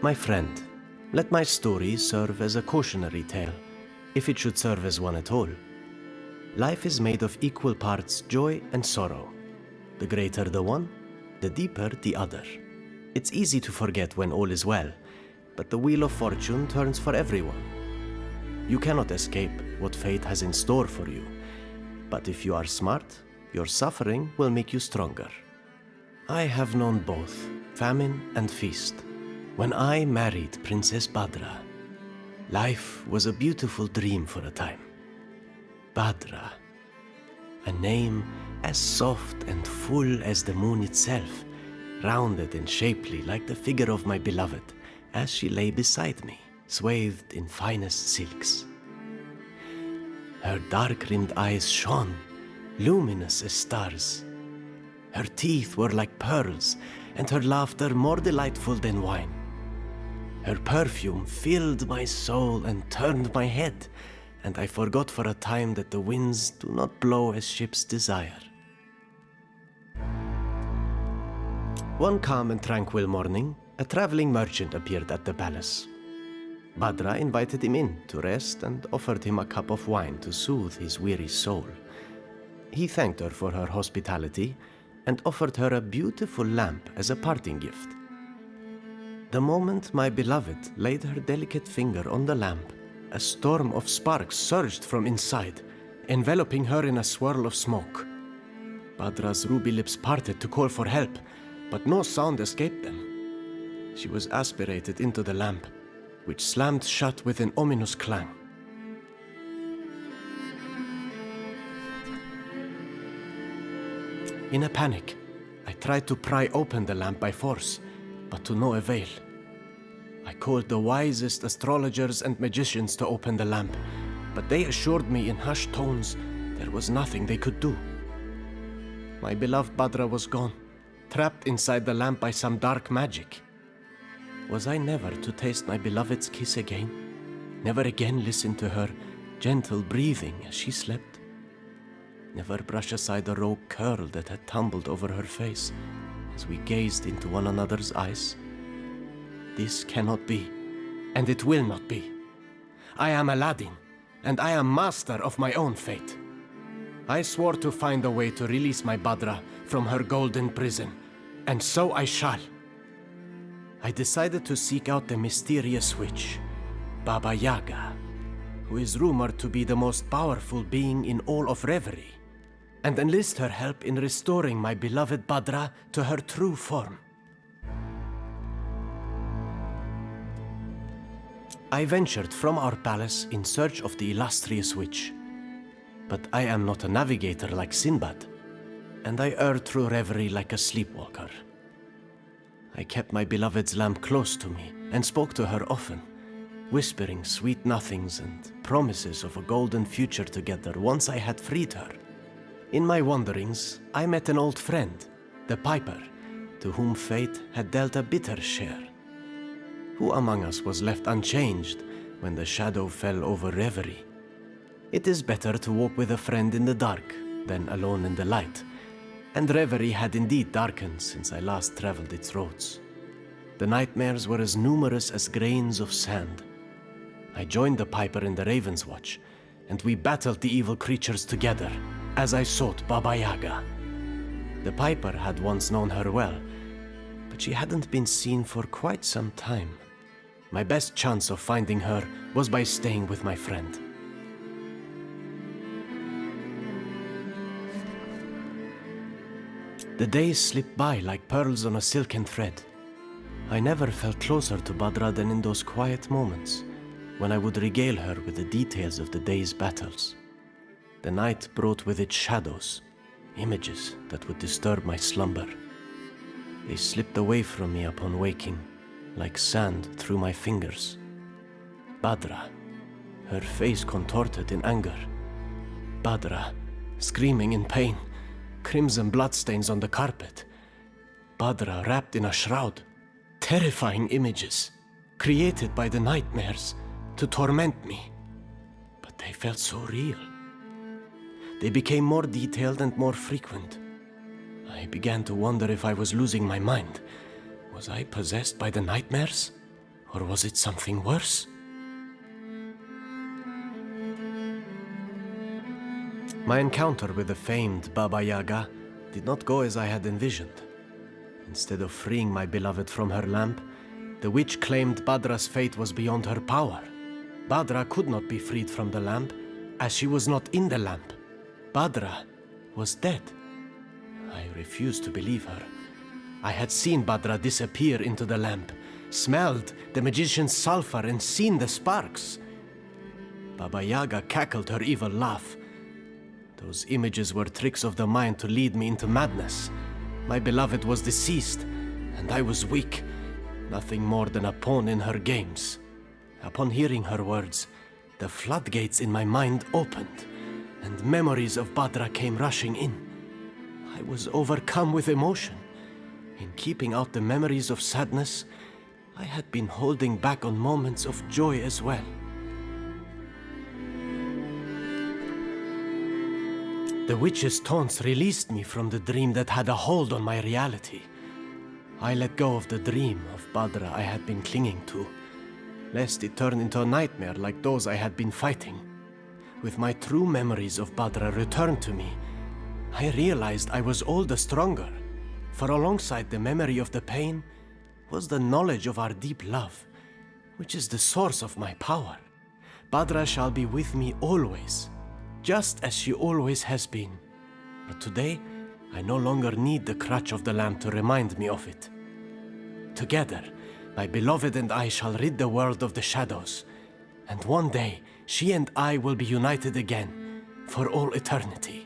My friend, let my story serve as a cautionary tale, if it should serve as one at all. Life is made of equal parts joy and sorrow. The greater the one, the deeper the other. It's easy to forget when all is well, but the wheel of fortune turns for everyone. You cannot escape what fate has in store for you, but if you are smart, your suffering will make you stronger. I have known both famine and feast. When I married Princess Badra, life was a beautiful dream for a time. Badra, a name as soft and full as the moon itself, rounded and shapely like the figure of my beloved, as she lay beside me, swathed in finest silks. Her dark-rimmed eyes shone, luminous as stars. Her teeth were like pearls, and her laughter more delightful than wine. Her perfume filled my soul and turned my head, and I forgot for a time that the winds do not blow as ships desire. One calm and tranquil morning, a traveling merchant appeared at the palace. Badra invited him in to rest and offered him a cup of wine to soothe his weary soul. He thanked her for her hospitality and offered her a beautiful lamp as a parting gift. The moment my beloved laid her delicate finger on the lamp, a storm of sparks surged from inside, enveloping her in a swirl of smoke. Badra's ruby lips parted to call for help, but no sound escaped them. She was aspirated into the lamp, which slammed shut with an ominous clang. In a panic, I tried to pry open the lamp by force, but to no avail. I called the wisest astrologers and magicians to open the lamp, but they assured me in hushed tones there was nothing they could do. My beloved Badra was gone, trapped inside the lamp by some dark magic. Was I never to taste my beloved's kiss again? Never again listen to her gentle breathing as she slept? Never brush aside the rogue curl that had tumbled over her face as we gazed into one another's eyes? This cannot be, and it will not be. I am Aladdin, and I am master of my own fate. I swore to find a way to release my Badra from her golden prison, and so I shall. I decided to seek out the mysterious witch, Baba Yaga, who is rumored to be the most powerful being in all of Reverie, and enlist her help in restoring my beloved Badra to her true form. I ventured from our palace in search of the illustrious witch. But I am not a navigator like Sinbad, and I erred through Reverie like a sleepwalker. I kept my beloved's lamp close to me and spoke to her often, whispering sweet nothings and promises of a golden future together once I had freed her. In my wanderings, I met an old friend, the Piper, to whom fate had dealt a bitter share. Who among us was left unchanged when the shadow fell over Reverie? It is better to walk with a friend in the dark than alone in the light, and Reverie had indeed darkened since I last traveled its roads. The nightmares were as numerous as grains of sand. I joined the Piper in the Ravenswatch, and we battled the evil creatures together as I sought Baba Yaga. The Piper had once known her well, but she hadn't been seen for quite some time. My best chance of finding her was by staying with my friend. The days slipped by like pearls on a silken thread. I never felt closer to Badra than in those quiet moments, when I would regale her with the details of the day's battles. The night brought with it shadows, images that would disturb my slumber. They slipped away from me upon waking, like sand through my fingers. Badra, her face contorted in anger. Badra, screaming in pain, crimson bloodstains on the carpet. Badra wrapped in a shroud. Terrifying images, created by the nightmares to torment me. But they felt so real. They became more detailed and more frequent. I began to wonder if I was losing my mind. Was I possessed by the nightmares? Or was it something worse? My encounter with the famed Baba Yaga did not go as I had envisioned. Instead of freeing my beloved from her lamp, the witch claimed Badra's fate was beyond her power. Badra could not be freed from the lamp, as she was not in the lamp. Badra was dead. I refused to believe her. I had seen Badra disappear into the lamp, smelled the magician's sulfur and seen the sparks. Baba Yaga cackled her evil laugh. Those images were tricks of the mind to lead me into madness. My beloved was deceased, and I was weak, nothing more than a pawn in her games. Upon hearing her words, the floodgates in my mind opened, and memories of Badra came rushing in. I was overcome with emotion. In keeping out the memories of sadness, I had been holding back on moments of joy as well. The witch's taunts released me from the dream that had a hold on my reality. I let go of the dream of Badra I had been clinging to, lest it turn into a nightmare like those I had been fighting. With my true memories of Badra returned to me, I realized I was all the stronger, for alongside the memory of the pain was the knowledge of our deep love, which is the source of my power. Badra shall be with me always, just as she always has been. But today, I no longer need the crutch of the lamp to remind me of it. Together, my beloved and I shall rid the world of the shadows, and one day, she and I will be united again, for all eternity.